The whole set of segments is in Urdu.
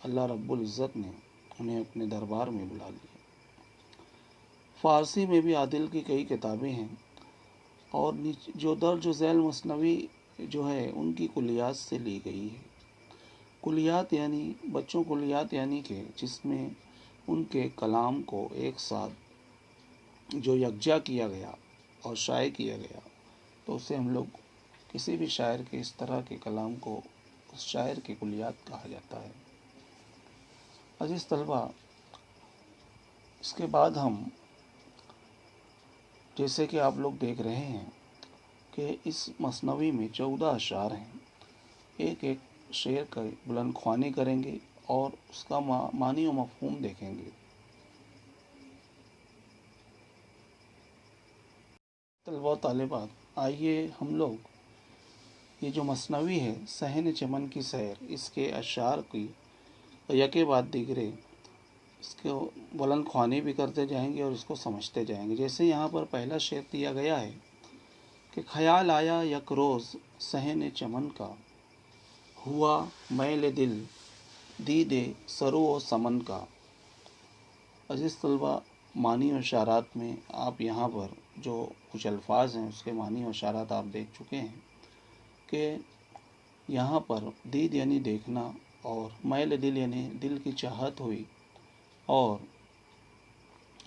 اللہ رب العزت نے انہیں اپنے دربار میں بلا لیا۔ فارسی میں بھی عادل کی کئی کتابیں ہیں اور جو درج و ذیل مثنوی جو ہے ان کی کلیات سے لی گئی ہے۔ کلیات یعنی بچوں کلیات یعنی کہ جس میں ان کے کلام کو ایک ساتھ جو یکجا کیا گیا اور شائع کیا گیا، تو اسے ہم لوگ کسی بھی شاعر کے اس طرح کے کلام کو اس شاعر کی کلیات کہا جاتا ہے۔ عزیز طلبہ، اس کے بعد ہم جیسے کہ آپ لوگ دیکھ رہے ہیں کہ اس مثنوی میں 14 اشعار ہیں۔ ایک ایک شعر کا بلند خوانی کریں گے اور اس کا معنی و مفہوم دیکھیں گے۔ طلبہ و طالبات، آئیے ہم لوگ یہ جو مثنوی ہے صحن چمن کی سیر، اس کے اشعار کی یکے بعد دیگرے اس کو بلند خوانی بھی کرتے جائیں گے اور اس کو سمجھتے جائیں گے۔ جیسے یہاں پر پہلا شعر دیا گیا ہے کہ خیال آیا یک روز صحن چمن کا، ہوا میل دل دیدے سرو و سمن کا۔ عزیز طلبہ، معنی و اشارات میں آپ یہاں پر جو کچھ الفاظ ہیں اس کے معنی و اشارات آپ دیکھ چکے ہیں کہ یہاں پر دید یعنی دیکھنا، اور میل دل یعنی دل کی چاہت ہوئی، اور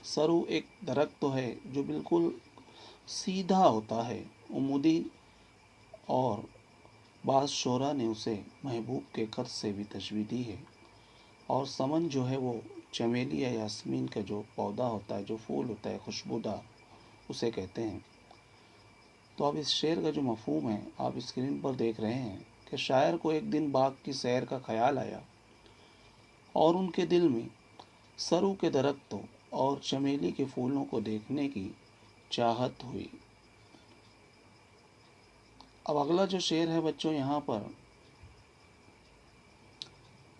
سرو ایک درخت تو ہے جو بالکل سیدھا ہوتا ہے، عمودی، اور بعض شعراء نے اسے محبوب کے قد سے بھی تشبیہ دی ہے، اور سمن جو ہے وہ چمیلی یا یاسمین کا جو پودا ہوتا ہے، جو پھول ہوتا ہے خوشبودار، اسے کہتے ہیں۔ تو اب اس شعر کا جو مفہوم ہے آپ اسکرین پر دیکھ رہے ہیں کہ شاعر کو ایک دن باغ کی سیر کا خیال آیا اور ان کے دل میں سرو کے درختوں اور چمیلی کے پھولوں کو دیکھنے کی چاہت ہوئی۔ اب اگلا جو شعر ہے بچوں یہاں پر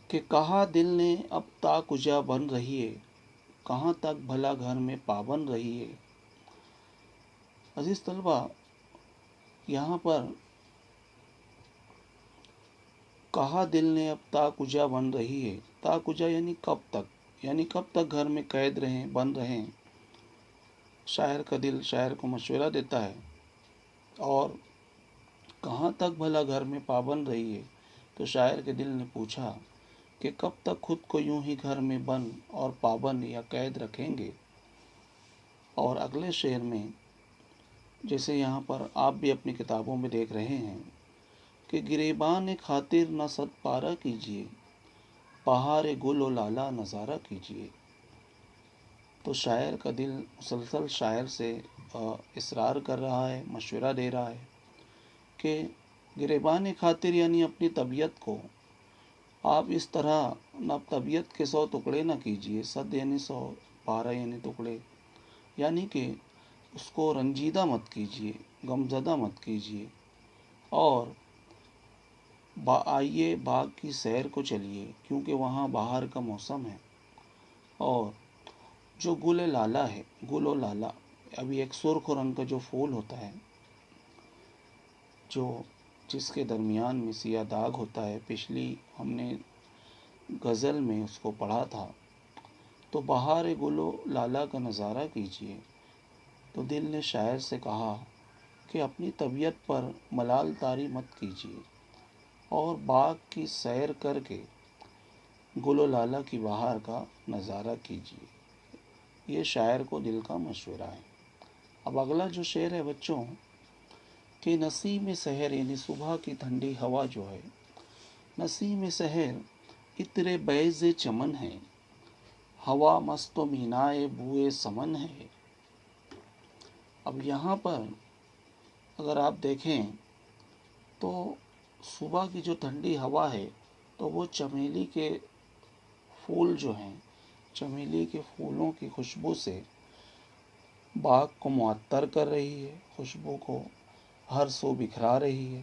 کہ کہا دل نے اب تا کجا بن رہی ہے، کہاں تک بھلا گھر میں پابند رہی ہے۔ عزیز طلبہ، یہاں پر کہا دل نے اب تا کجا بن رہی ہے، تا کجا یعنی کب تک، یعنی کب تک گھر میں قید رہیں، بند رہیں۔ شاعر کا دل شاعر کو مشورہ دیتا ہے، اور کہاں تک بھلا گھر میں پابند رہی ہے، تو شاعر کے دل نے پوچھا کہ کب تک خود کو یوں ہی گھر میں بند اور پابند یا قید رکھیں گے۔ اور اگلے شعر میں جیسے یہاں پر آپ بھی اپنی کتابوں میں دیکھ رہے ہیں کہ گریبان خاطر نہ صد پارہ کیجیے، بہار گل و لالا نظارہ کیجیے۔ تو شاعر کا دل مسلسل شاعر سے اصرار کر رہا ہے، مشورہ دے رہا ہے کہ گریبان خاطر یعنی اپنی طبیعت کو آپ اس طرح نہ طبیعت کے 100 ٹکڑے نہ کیجیے، صد یعنی 100، پارہ یعنی ٹکڑے، یعنی کہ اس کو رنجیدہ مت کیجیے، غمزدہ مت کیجیے، اور آئیے باغ کی سیر کو چلیے کیونکہ وہاں بہار کا موسم ہے، اور جو گل لالا ہے، گل و لالا ابھی ایک سرخ رنگ کا جو پھول ہوتا ہے جو جس کے درمیان میں سیاہ داغ ہوتا ہے، پچھلی ہم نے غزل میں اس کو پڑھا تھا، تو بہار گل و لالا کا نظارہ کیجیے۔ تو دل نے شاعر سے کہا کہ اپنی طبیعت پر ملال طاری مت کیجیے اور باغ کی سیر کر کے گل و لالا کی بہار کا نظارہ کیجیے۔ یہ شاعر کو دل کا مشورہ ہے۔ اب اگلا جو شعر ہے بچوں کہ نسیم سحر یعنی صبح کی ٹھنڈی ہوا جو ہے، نسیم سحر عطر بیض چمن ہے، ہوا مست و مینائے بوئے سمن ہے۔ اب یہاں پر اگر آپ دیکھیں تو صبح کی جو ٹھنڈی ہوا ہے تو وہ چمیلی کے پھول جو ہیں، چمیلی کے پھولوں کی خوشبو سے باغ کو معطر کر رہی ہے، خوشبو کو ہر سو بکھرا رہی ہے،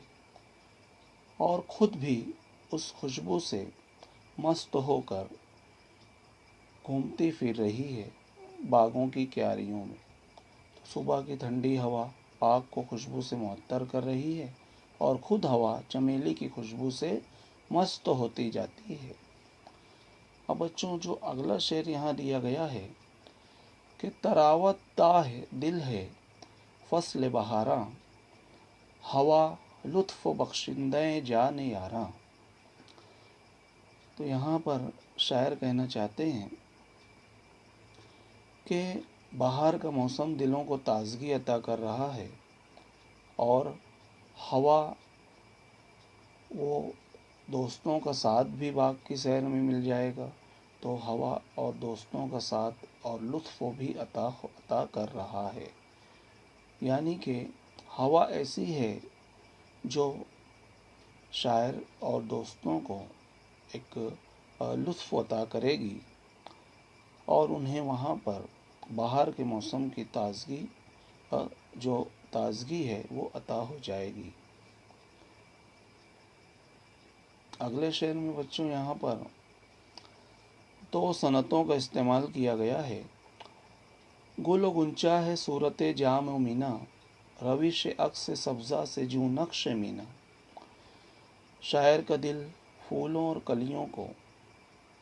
اور خود بھی اس خوشبو سے مست ہو کر گھومتی پھر رہی ہے باغوں کی کیاریوں میں۔ صبح کی ٹھنڈی ہوا باغ کو خوشبو سے معطر کر رہی ہے اور خود ہوا چمیلی کی خوشبو سے مست ہوتی جاتی ہے۔ اب بچوں جو اگلا شعر یہاں دیا گیا ہے کہ تراوت دا ہے دل ہے فصل بہاراں، ہوا لطف بخشندہ جان یاراں. تو یہاں پر شاعر کہنا چاہتے ہیں کہ بہار کا موسم دلوں کو تازگی عطا کر رہا ہے، اور ہوا وہ دوستوں کا ساتھ بھی باغ کی سیر میں مل جائے گا، تو ہوا اور دوستوں کا ساتھ اور لطف بھی عطا کر رہا ہے. یعنی کہ ہوا ایسی ہے جو شاعر اور دوستوں کو ایک لطف عطا کرے گی، اور انہیں وہاں پر بہار کے موسم کی جو تازگی ہے وہ عطا ہو جائے گی. اگلے شعر میں بچوں یہاں پر 2 صنعتوں کا استعمال کیا گیا ہے. گل و گنچا ہے صورت جام و مینا، روش عکس سبزہ سے جوں نقش مینا. شاعر کا دل پھولوں اور کلیوں کو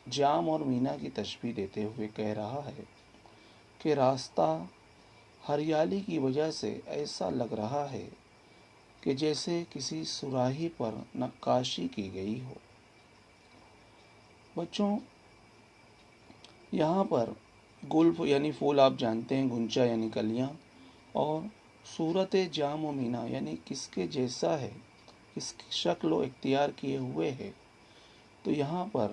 جام اور مینا کی تشبیہ دیتے ہوئے کہہ رہا ہے کہ راستہ ہریالی کی وجہ سے ایسا لگ رہا ہے کہ جیسے کسی صراحی پر نقاشی کی گئی ہو. بچوں یہاں پر گل یعنی پھول آپ جانتے ہیں، گنچا یعنی کلیاں، اور صورت جام و مینا یعنی کس کے جیسا ہے، کس کی شکل و اختیار کیے ہوئے ہے. تو یہاں پر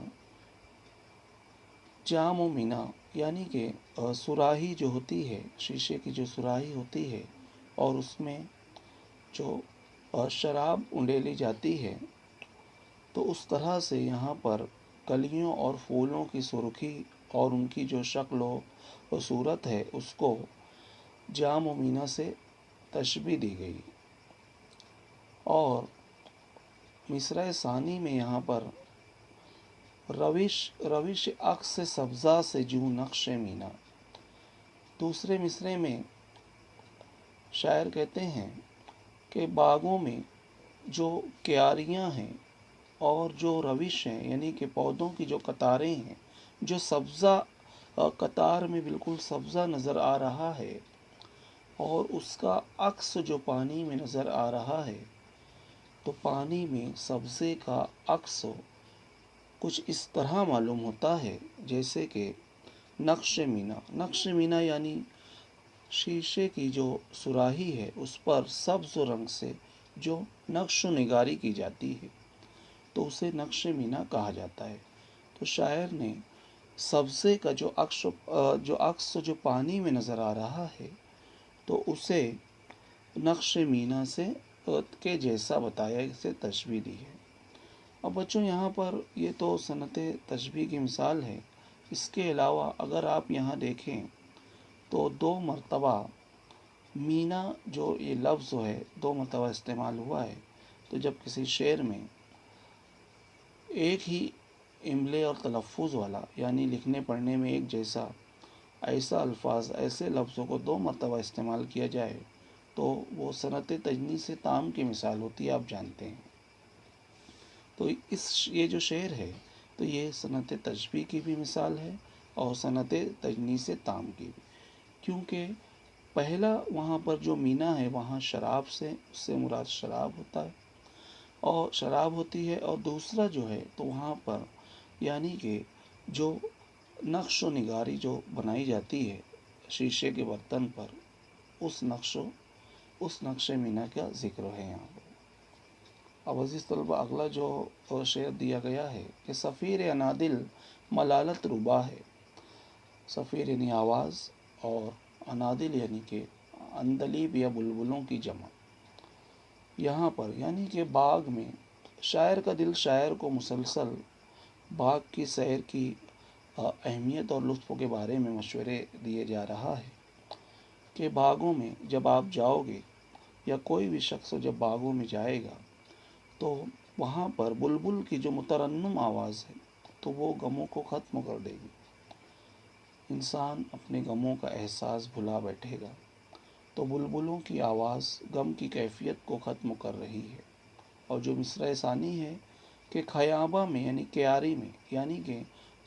جام و مینا یعنی کہ صراحی جو ہوتی ہے، شیشے کی جو صراحی ہوتی ہے اور اس میں جو شراب انڈیلی جاتی ہے، تو اس طرح سے یہاں پر کلیوں اور پھولوں کی سرخی اور ان کی جو شکل و صورت ہے اس کو جام و مینا سے تشبیہ دی گئی. اور مصرع ثانی میں یہاں پر روش عکس سبزہ سے جوں نقش مینا. دوسرے مصرعے میں شاعر کہتے ہیں کہ باغوں میں جو کیاریاں ہیں اور جو روش ہیں یعنی کہ پودوں کی جو قطاریں ہیں، جو سبزہ قطار میں بالکل سبزہ نظر آ رہا ہے، اور اس کا عکس جو پانی میں نظر آ رہا ہے، تو پانی میں سبزے کا عکس کچھ اس طرح معلوم ہوتا ہے جیسے کہ نقش مینا. نقش مینا یعنی شیشے کی جو صراحی ہے اس پر سبز رنگ سے جو نقش و نگاری کی جاتی ہے، تو اسے نقش مینا کہا جاتا ہے. تو شاعر نے سبزے کا جو عکس جو پانی میں نظر آ رہا ہے تو اسے نقش مینا سے کے جیسا بتایا، اسے تشبیہ دی ہے. اب بچوں یہاں پر یہ تو صنعت تشبیہ کی مثال ہے. اس کے علاوہ اگر آپ یہاں دیکھیں تو 2 مرتبہ مینا جو یہ لفظ ہے 2 مرتبہ استعمال ہوا ہے. تو جب کسی شعر میں ایک ہی املے اور تلفظ والا یعنی لکھنے پڑھنے میں ایک جیسا ایسا الفاظ، ایسے لفظوں کو 2 مرتبہ استعمال کیا جائے تو وہ صنعت تجنیس تام کی مثال ہوتی ہے، آپ جانتے ہیں. تو یہ جو شعر ہے تو یہ صنعت تشبیہ کی بھی مثال ہے اور صنعت تجنیس تام کی بھی، کیونکہ پہلا وہاں پر جو مینا ہے وہاں شراب سے اس سے مراد شراب ہوتا ہے اور شراب ہوتی ہے، اور دوسرا جو ہے تو وہاں پر یعنی کہ جو نقش و نگاری جو بنائی جاتی ہے شیشے کے برتن پر، اس نقش مینا کا ذکر ہے یہاں پر. اب عزیز طلبہ اگلا جو شعر دیا گیا ہے کہ صفیر انادل ملالت ربا ہے. صفیر یعنی آواز اور انادل یعنی کہ اندلیب یا بلبلوں کی جمع. یہاں پر یعنی کہ باغ میں شاعر کا دل شاعر کو مسلسل باغ کی سیر کی اہمیت اور لطف کے بارے میں مشورے دیے جا رہا ہے کہ باغوں میں جب آپ جاؤ گے یا کوئی بھی شخص جب باغوں میں جائے گا تو وہاں پر بلبل کی جو مترنم آواز ہے تو وہ غموں کو ختم کر دے گی. انسان اپنے غموں کا احساس بھلا بیٹھے گا تو بلبلوں کی آواز غم کی کیفیت کو ختم کر رہی ہے. اور جو مصرع ثانی ہے کہ خیابہ میں یعنی کیاری میں یعنی کہ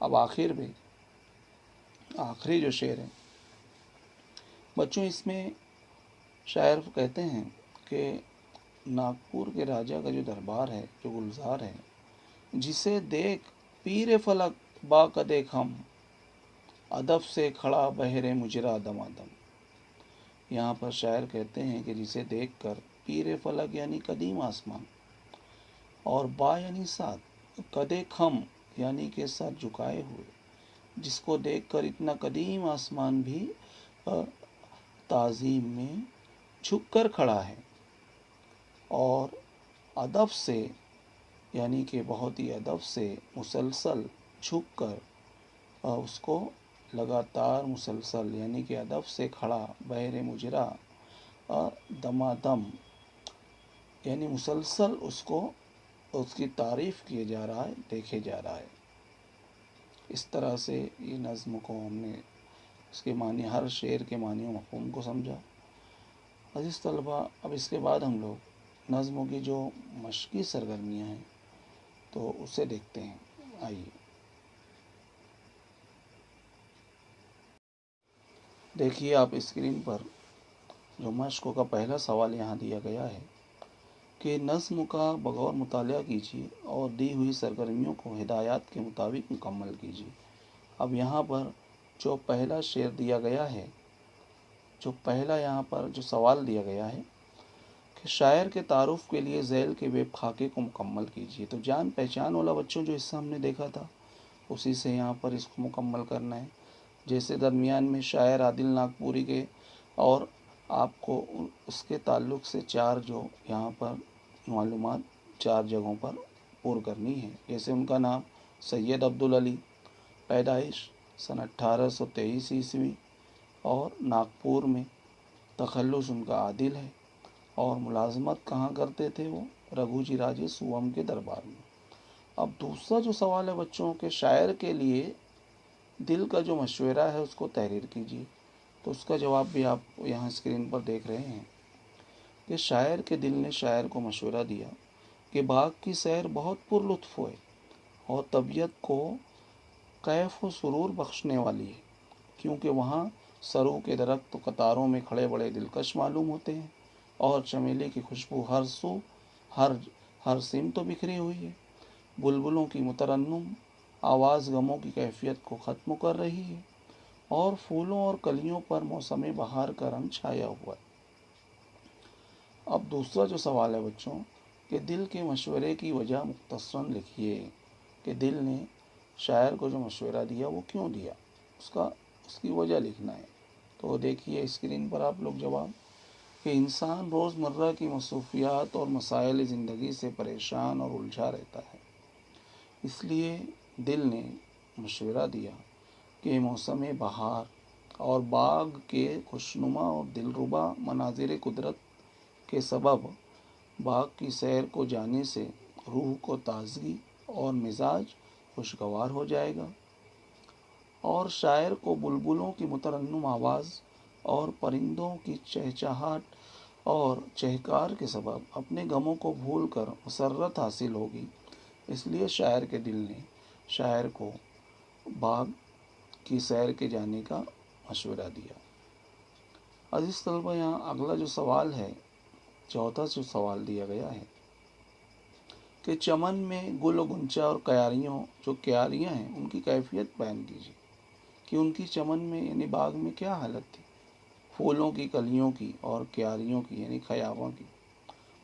اب آخر میں آخری جو شعر ہے بچوں، اس میں شاعر کہتے ہیں کہ ناگپور کے راجا کا جو دربار ہے، جو گلزار ہے، جسے دیکھ پیر فلک با قدِ خم، ادب سے کھڑا بہر مجرا دمادم۔ یہاں پر شاعر کہتے ہیں کہ جسے دیکھ کر پیر فلک یعنی قدیم آسمان، اور با یعنی ساتھ، قدِ خم یعنی کہ سر جھکائے ہوئے، جس کو دیکھ کر اتنا قدیم آسمان بھی تعظیم میں جھک کر کھڑا ہے، اور ادب سے یعنی کہ بہت ہی ادب سے مسلسل جھک کر اس کو لگاتار مسلسل یعنی کہ ادب سے کھڑا بہر مجرا دمادم، یعنی مسلسل اس کی تعریف کیے جا رہا ہے، دیکھے جا رہا ہے۔ اس طرح سے یہ نظم کو ہم نے اس کے معنی، ہر شعر کے معنی و مفہوم کو سمجھا۔ عزیز طلباء، اب اس کے بعد ہم لوگ نظموں کی جو مشقی سرگرمیاں ہیں تو اسے دیکھتے ہیں۔ آئیے دیکھیے آپ اسکرین پر جو مشق کا پہلا سوال یہاں دیا گیا ہے کہ نظم کا بغور مطالعہ کیجیے اور دی ہوئی سرگرمیوں کو ہدایات کے مطابق مکمل کیجیے۔ اب یہاں پر جو پہلا شعر دیا گیا ہے، جو پہلا یہاں پر جو سوال دیا گیا ہے کہ شاعر کے تعارف کے لیے ذیل کے ویب خاکے کو مکمل کیجیے، تو جان پہچان والا بچوں جو حصہ ہم نے دیکھا تھا اسی سے یہاں پر اس کو مکمل کرنا ہے۔ جیسے درمیان میں شاعر عادل ناگپوری کے، اور آپ کو اس کے تعلق سے چار جو یہاں پر معلومات چار جگہوں پر پور کرنی ہے۔ جیسے ان کا نام سید عبدالعلی، پیدائش سن 1823 عیسوی، اور ناگپور میں، تخلص ان کا عادل ہے، اور ملازمت کہاں کرتے تھے وہ؟ رگھو جی راجے سوم کے دربار میں۔ اب دوسرا جو سوال ہے بچوں کے شاعر کے لیے دل کا جو مشورہ ہے اس کو تحریر کیجیے، تو اس کا جواب بھی آپ یہاں اسکرین پر دیکھ رہے ہیں کہ شاعر کے دل نے شاعر کو مشورہ دیا کہ باغ کی سیر بہت پر لطف ہوئے اور طبیعت کو کیف و سرور بخشنے والی ہے، کیونکہ وہاں سرو کے درخت قطاروں میں کھڑے بڑے دلکش معلوم ہوتے ہیں، اور چمیلی کی خوشبو ہر سو ہر سمت بکھری ہوئی ہے۔ بلبلوں کی مترنم آواز غموں کی کیفیت کو ختم کر رہی ہے، اور پھولوں اور کلیوں پر موسم بہار کا رنگ چھایا ہوا ہے۔ اب دوسرا جو سوال ہے بچوں کہ دل کے مشورے کی وجہ مختصراً لکھیے، کہ دل نے شاعر کو جو مشورہ دیا وہ کیوں دیا، اس کی وجہ لکھنا ہے۔ تو دیکھیے اسکرین پر آپ لوگ جواب کہ انسان روز مرہ کی مصروفیات اور مسائل زندگی سے پریشان اور الجھا رہتا ہے، اس لیے دل نے مشورہ دیا کہ موسم بہار اور باغ کے خوشنما اور دلربا مناظر قدرت کے سبب باغ کی سیر کو جانے سے روح کو تازگی اور مزاج خوشگوار ہو جائے گا، اور شاعر کو بلبلوں کی مترنم آواز اور پرندوں کی چہچہاہٹ اور چہکار کے سبب اپنے غموں کو بھول کر مسرت حاصل ہوگی۔ اس لیے شاعر کے دل نے شاعر کو باغ کی سیر کے جانے کا مشورہ دیا۔ عزیز طلبہ، یہاں اگلا جو سوال ہے، چوتھا جو سوال دیا گیا ہے کہ چمن میں گل و گنچا اور کیاریاں ہیں ان کی کیفیت بیان کیجیے، کہ ان کی چمن میں یعنی باغ میں کیا حالت تھی، پھولوں کی، کلیوں کی اور کیاریوں کی یعنی خیابوں کی۔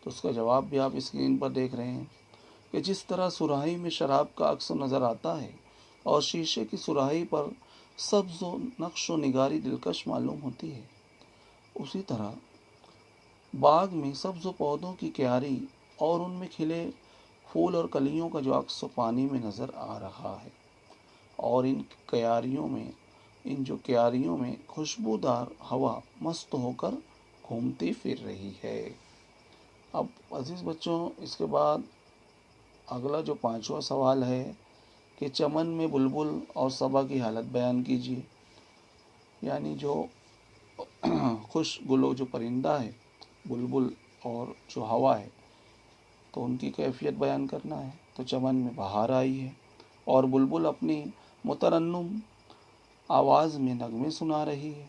تو اس کا جواب بھی آپ اسکرین پر دیکھ رہے ہیں کہ جس طرح سراہی میں شراب کا عکس نظر آتا ہے اور شیشے کی سراہی پر سبز و نقش و نگاری دلکش معلوم ہوتی ہے، اسی طرح باغ میں سبز پودوں کی کیاری اور ان میں کھلے پھول اور کلیوں کا جو عکس پانی میں نظر آ رہا ہے، اور ان جو کیاریوں میں خوشبودار ہوا مست ہو کر گھومتی پھر رہی ہے۔ اب عزیز بچوں، اس کے بعد اگلا جو پانچواں سوال ہے کہ چمن میں بلبل اور صبا کی حالت بیان کیجیے، یعنی جو خوش گلو جو پرندہ ہے بلبل اور جو ہوا ہے تو ان کی کیفیت بیان کرنا ہے۔ تو چمن میں بہار آئی ہے اور بلبل اپنی مترنم آواز میں نغمے سنا رہی ہے،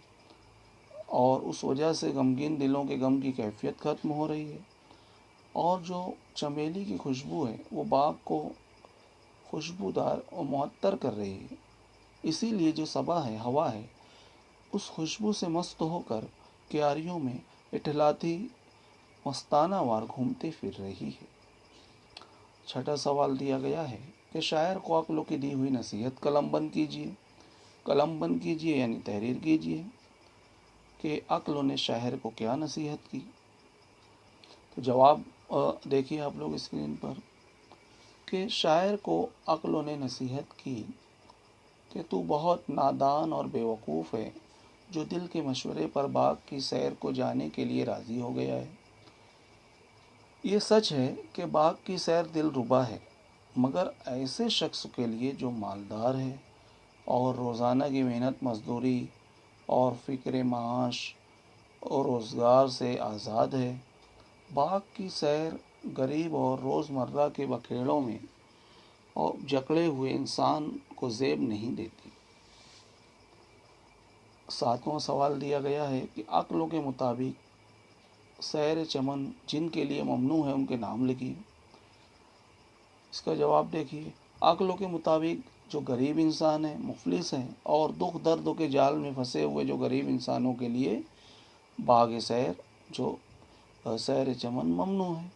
اور اس وجہ سے غمگین دلوں کے غم کی کیفیت ختم ہو رہی ہے، اور جو چمیلی کی خوشبو ہے وہ باغ کو خوشبودار اور معطر کر رہی ہے۔ اسی لیے جو صبا ہے، ہوا ہے، اس خوشبو سے مست ہو کر کیاریوں میں اٹھلاتی مستانہ وار گھومتے پھر رہی ہے۔ چھٹا سوال دیا گیا ہے کہ شاعر کو عقلوں کی دی ہوئی نصیحت قلم بند کیجیے۔ قلم بند کیجیے یعنی تحریر کیجیے کہ عقلوں نے شاعر کو کیا نصیحت کی۔ تو جواب دیکھیے آپ لوگ اسکرین پر کہ شاعر کو عقلوں نے نصیحت کی کہ تو بہت نادان اور بے وقوف ہے جو دل کے مشورے پر باغ کی سیر کو جانے کے لیے راضی ہو گیا ہے۔ یہ سچ ہے کہ باغ کی سیر دل ربا ہے، مگر ایسے شخص کے لیے جو مالدار ہے اور روزانہ کی محنت مزدوری اور فکر معاش اور روزگار سے آزاد ہے۔ باغ کی سیر غریب اور روزمرہ کے بکھیڑوں میں اور جکڑے ہوئے انسان کو زیب نہیں دیتی۔ ساتواں سوال دیا گیا ہے کہ عقلوں کے مطابق سیر چمن جن کے لیے ممنوع ہے ان کے نام لکھیے۔ اس کا جواب دیکھیے۔ عقلوں کے مطابق جو غریب انسان ہیں، مفلس ہیں اور دکھ دردوں کے جال میں پھنسے ہوئے جو غریب انسانوں کے لیے باغ سیر جو سیر چمن ممنوع ہے۔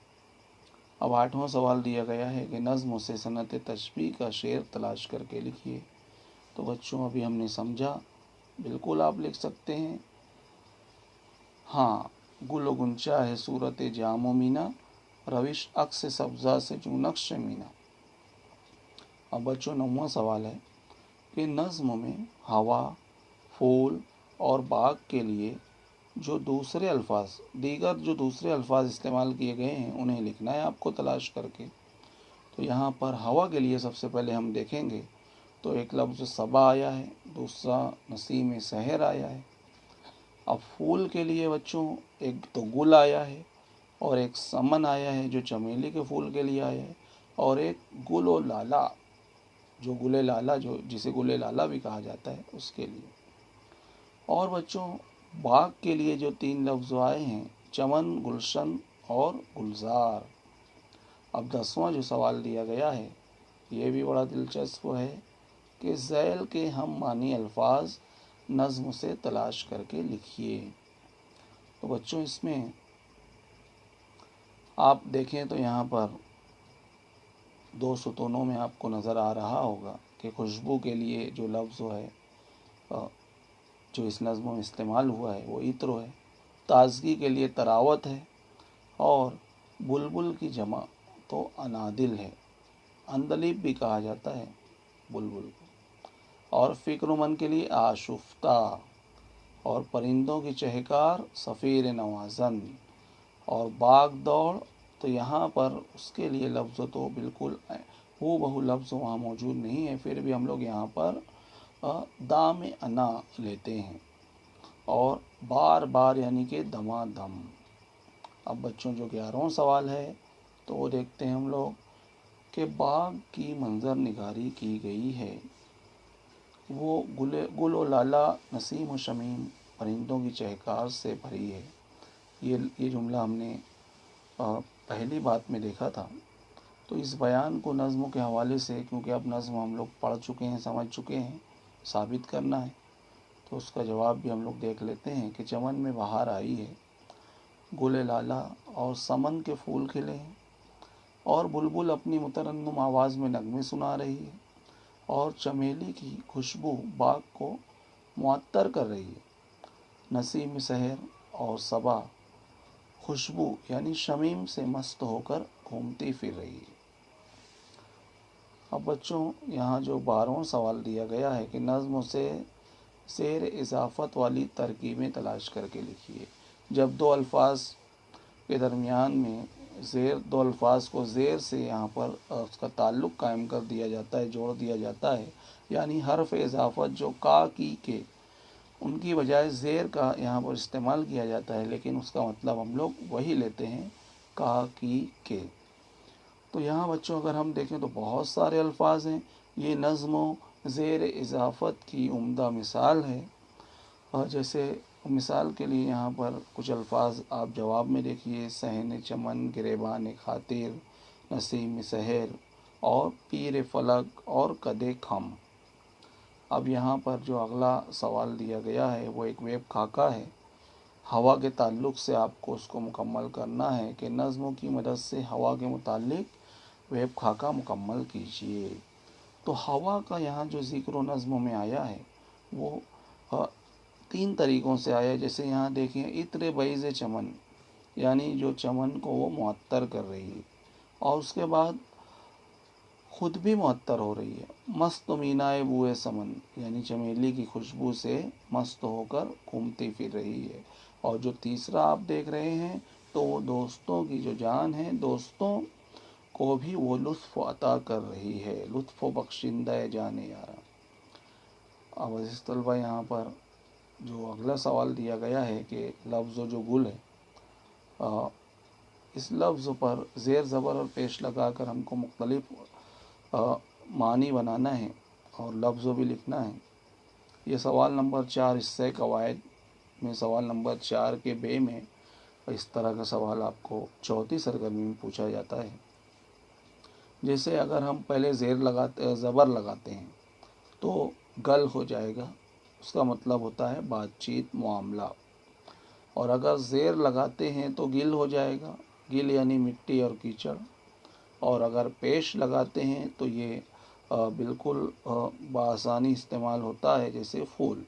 اب آٹھواں سوال دیا گیا ہے کہ نظم سے صنعت تشبیہ کا شعر تلاش کر کے لکھیے۔ تو بچوں ابھی ہم نے سمجھا، بالکل آپ لکھ سکتے ہیں۔ ہاں، گل و گنچا ہے صورت جام و مینا، روش عکس سبزہ سے جو نقش مینا۔ اب بچوں نواں سوال ہے کہ نظم میں ہوا، پھول اور باغ کے لیے دیگر جو دوسرے الفاظ استعمال کیے گئے ہیں انہیں لکھنا ہے آپ کو تلاش کر کے۔ تو یہاں پر ہوا کے لیے سب سے پہلے ہم دیکھیں گے تو ایک لفظ صبا آیا ہے، دوسرا نسیم سحر آیا ہے۔ اب پھول کے لیے بچوں ایک تو گل آیا ہے اور ایک سمن آیا ہے جو چمیلی کے پھول کے لیے آیا ہے، اور ایک گل و لالا جو گل لالا جسے گل لالا بھی کہا جاتا ہے اس کے لیے۔ اور بچوں باغ کے لیے جو 3 لفظ آئے ہیں چمن، گلشن اور گلزار۔ اب 10واں جو سوال دیا گیا ہے یہ بھی بڑا دلچسپ ہے کہ ذیل کے ہم معنی الفاظ نظم سے تلاش کر کے لکھیے۔ تو بچوں اس میں آپ دیکھیں تو یہاں پر 2 ستونوں میں آپ کو نظر آ رہا ہوگا کہ خوشبو کے لیے جو لفظ ہے جو اس نظم میں استعمال ہوا ہے وہ عطر ہے، تازگی کے لیے تراوت ہے، اور بلبل کی جمع تو انادل ہے، اندلیب بھی کہا جاتا ہے بلبل کو، اور فکر مند کے لیے آشفتہ، اور پرندوں کی چہکار صفیر نوازن، اور باغ دوڑ تو یہاں پر اس کے لیے لفظ تو بالکل ہو بہو لفظ وہاں موجود نہیں ہے، پھر بھی ہم لوگ یہاں پر دام انا لیتے ہیں، اور بار بار یعنی کہ دما دم۔ اب بچوں جو 11واں سوال ہے تو وہ دیکھتے ہیں ہم لوگ کہ باغ کی منظر نگاری کی گئی ہے، وہ گل و لالا، نسیم و شمیم، پرندوں کی چہکار سے بھری ہے۔ یہ جملہ ہم نے پہلی بات میں دیکھا تھا۔ تو اس بیان کو نظموں کے حوالے سے، کیونکہ اب نظم ہم لوگ پڑھ چکے ہیں، سمجھ چکے ہیں، ثابت کرنا ہے، تو اس کا جواب بھی ہم لوگ دیکھ لیتے ہیں کہ چمن میں بہار آئی ہے، گل لالا اور سمن کے پھول کھلے ہیں، اور بلبل اپنی مترنم آواز میں نغمے سنا رہی ہے، اور چمیلی کی خوشبو باغ کو معطر کر رہی ہے، نسیم سحر اور صبا خوشبو یعنی شمیم سے مست ہو کر گھومتی پھر رہی ہے۔ اب بچوں یہاں جو 12واں سوال دیا گیا ہے کہ نظم سے زیر اضافت والی ترکیبیں تلاش کر کے لکھیے۔ جب 2 الفاظ کے درمیان میں دو الفاظ کو زیر سے یہاں پر اس کا تعلق قائم کر دیا جاتا ہے، جوڑ دیا جاتا ہے، یعنی حرف اضافت جو کا، کی، کے، ان کی بجائے زیر کا یہاں پر استعمال کیا جاتا ہے، لیکن اس کا مطلب ہم لوگ وہی لیتے ہیں، کا، کی، کے۔ تو یہاں بچوں اگر ہم دیکھیں تو بہت سارے الفاظ ہیں، یہ نظم و زیر اضافت کی عمدہ مثال ہے۔ اور جیسے مثال کے لیے یہاں پر کچھ الفاظ آپ جواب میں دیکھیے: صحن چمن، گریبان خاطر، نسیم سحر اور پیر فلک اور قدِ خم۔ اب یہاں پر جو اگلا سوال دیا گیا ہے وہ ایک ویب خاکہ ہے۔ ہوا کے تعلق سے آپ کو اس کو مکمل کرنا ہے کہ نظموں کی مدد سے ہوا کے متعلق ویب خاکہ مکمل کیجیے۔ تو ہوا کا یہاں جو ذکر و نظموں میں آیا ہے وہ 3 طریقوں سے آیا ہے۔ جیسے یہاں دیکھیں، عطر بیض چمن، یعنی جو چمن کو وہ معطر کر رہی ہے، اور اس کے بعد خود بھی معطر ہو رہی ہے۔ مست مینائے بوئے سمن، یعنی چمیلی کی خوشبو سے مست ہو کر گھومتی پھر رہی ہے۔ اور جو تیسرا آپ دیکھ رہے ہیں تو وہ دوستوں کی جو جان ہے، دوستوں کو بھی وہ لطف عطا کر رہی ہے، لطف و بخشندہ جان یارا۔ اب عزیز طلبہ، یہاں پر جو اگلا سوال دیا گیا ہے کہ لفظ جو گل ہے، اس لفظ پر زیر زبر اور پیش لگا کر ہم کو مختلف معنی بنانا ہے اور لفظ بھی لکھنا ہے۔ یہ سوال نمبر 4 حصہ قواعد میں سوال نمبر 4 کے بے میں اس طرح کا سوال آپ کو چوتھی سرگرمی میں پوچھا جاتا ہے۔ جیسے اگر ہم پہلے زبر لگاتے ہیں تو گل ہو جائے گا، اس کا مطلب ہوتا ہے بات چیت، معاملہ۔ اور اگر زیر لگاتے ہیں تو گل ہو جائے گا، گل یعنی مٹی اور کیچڑ۔ اور اگر پیش لگاتے ہیں تو یہ بالکل بآسانی استعمال ہوتا ہے، جیسے پھول۔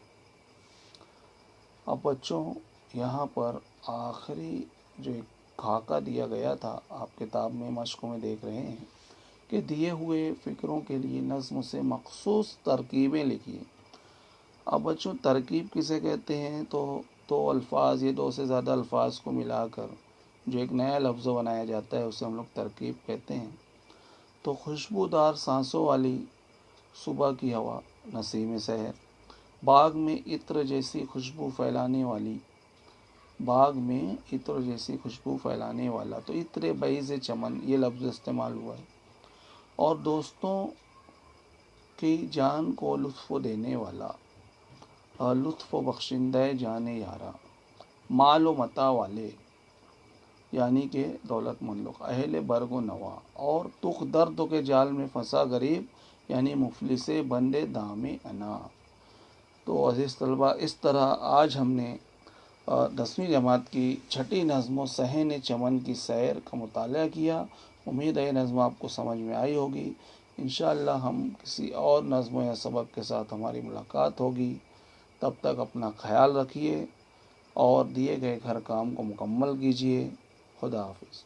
اب بچوں، یہاں پر آخری جو ایک خاکہ دیا گیا تھا، آپ کتاب میں مشقوں میں دیکھ رہے ہیں کہ دیے ہوئے فکروں کے لیے نظم سے مخصوص ترکیبیں لکھیے۔ اب بچوں، ترکیب کسے کہتے ہیں؟ تو الفاظ، یہ 2 سے زیادہ الفاظ کو ملا کر جو ایک نیا لفظ بنایا جاتا ہے اسے ہم لوگ ترکیب کہتے ہیں۔ تو خوشبودار سانسوں والی صبح کی ہوا، نسیم سحر، باغ میں عطر جیسی خوشبو پھیلانے والا، تو عطر بیض چمن یہ لفظ استعمال ہوا ہے۔ اور دوستوں کی جان کو لطف دینے والا، لطف و بخشندہ جان یارا، مال و متاع والے، یعنی کہ دولت مند لوگ، اہل برگ و نوا، اور تخ درد کے جال میں پھنسا غریب، یعنی مفلس بندے دام انا۔ تو عزیز طلبہ، اس طرح آج ہم نے 10ویں جماعت کی چھٹی نظم صحن چمن کی سیر کا مطالعہ کیا۔ امید ہے یہ نظم آپ کو سمجھ میں آئی ہوگی۔ انشاءاللہ ہم کسی اور نظم یا سبق کے ساتھ ہماری ملاقات ہوگی۔ تب تک اپنا خیال رکھیے اور دیے گئے ہر کام کو مکمل کیجیے۔ خدا حافظ۔